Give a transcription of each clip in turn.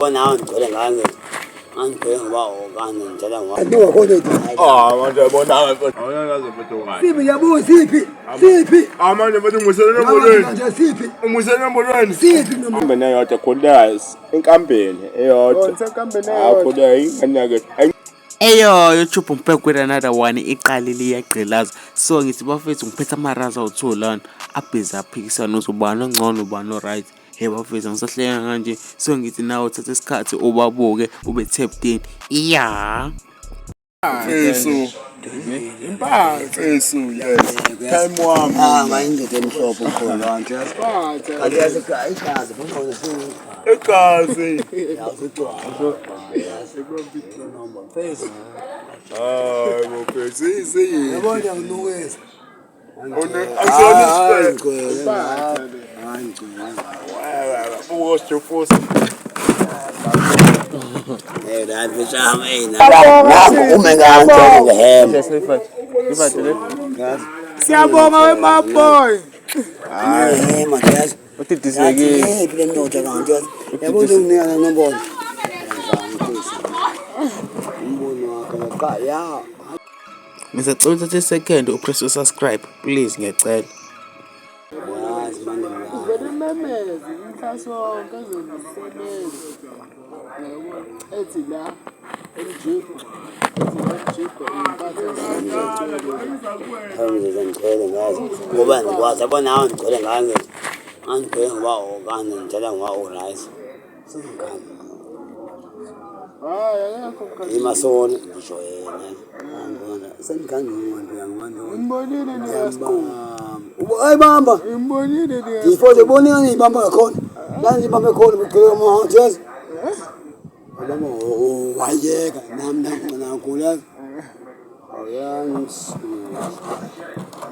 Now I'm going to I'm going to Eyo, YouTube back with another one. Iqalile iyagqilaza. So ngithi bafethu ngiphethe amaraza awu2 lana. Abhiza aphikisana uzobani ongcono ubani right. Hey bafethu ngisahleka kanje. So ngithi nawe uthatha isikhathi ubabuke ube tapped in. Yeah. Fesu. Fesu, yes. Time wami. Ngayindoda emhlophe ukhona nje. Kanti igazi bonke Igazi. Face. Hayi mfethu, see. Yabona unukweza. Akusona isiqhele. What's your force? Hey, that bitch I'm in. Now, my God, I'm telling him. Siyabonga we my boy. Hey, my guys. What did this again? Hey, please no take on just. Yabo dumnia no bon. Yeah. Mr. 30 seconds press subscribe please ngiyacela. Ngoba ngikwazi abona nawe ngicela ngane. Angicela ngoba okanye ngicela ngoba urice. Singikani. Imasona ngisho yena. Ngibona sengikani ngomuntu yangibona. Ngibonile niyasikhulu. Hayi bamba. Ngibonile niyasikhulu. Ngifode bonini ibamba khona. Lani ibamba khona ngicela manje. Abama wayeka nami nakula. Awuyangi.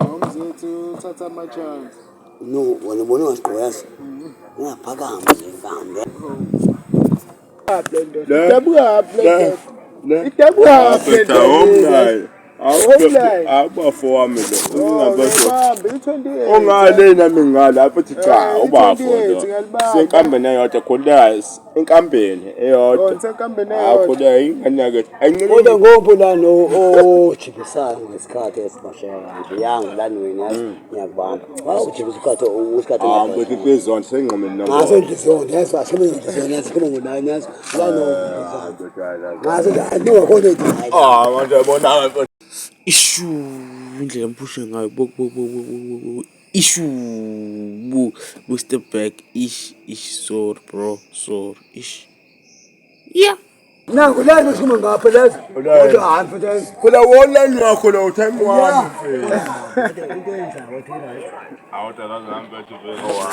Nomzethu uthatha ama chance. No, wena bona wasiqoyasa. Ngaphakama nje ngihambe. Abafo wami lo ungabafo ongale nami ngala apho thi cha ubafo lo senkambeni eyodwa khona enkambeni eyodwa akho ingane ke Kodwa ngopho lana ojibisayo ngesikhathi esibashaya nje yangu lana wena yazi ngiyakubamba wawujibisa usikhathi ngapha kwezona sengqomeni nami ngaso ndizona yazi asebenza ndizona yazi khona ngolani yazi lana ngaso andingakhona manje yabona Ishu indlela empushe ngayo Ishu we step back ish sorry bro sorry ish yeah nangu lana sikhuma ngapha lazi kodwa hayi mfethu phela wona ngakho lo time wami into enza wathina awutakazihambe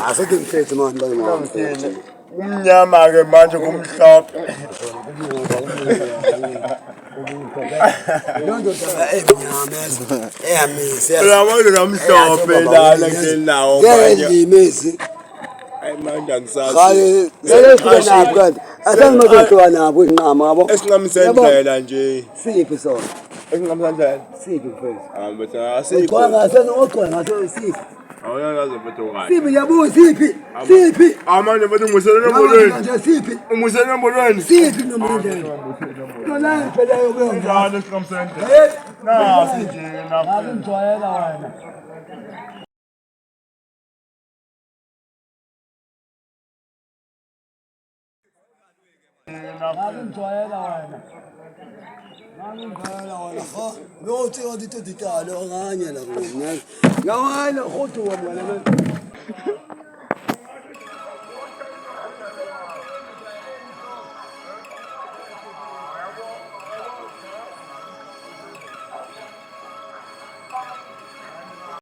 asekho mfethu manje umnyama ke manje kumhlophe Londo emnyama eyamise phela manje kamhlophe lana ngenawo ngiyimisi manje angisazi hayi selesikhona kanti asengizohluka nabo inqama yabo esinqamisendlela nje siphi sona esinqamisendlela siphi mfethu bethu asikho kwa ngasena ogcona ngaso siphi awuyakaze bethu kahle siphi yabo siphi manje bethu ngiselena embolweni nje siphi ungiselena embolweni siphi nomndeni nolani phela yokwenza njalo esinqamisendlela nasi nje lapha ngijwayela wena ngijwayela wena Nothi odito ditalo nganye la ngawala khodo wa mwana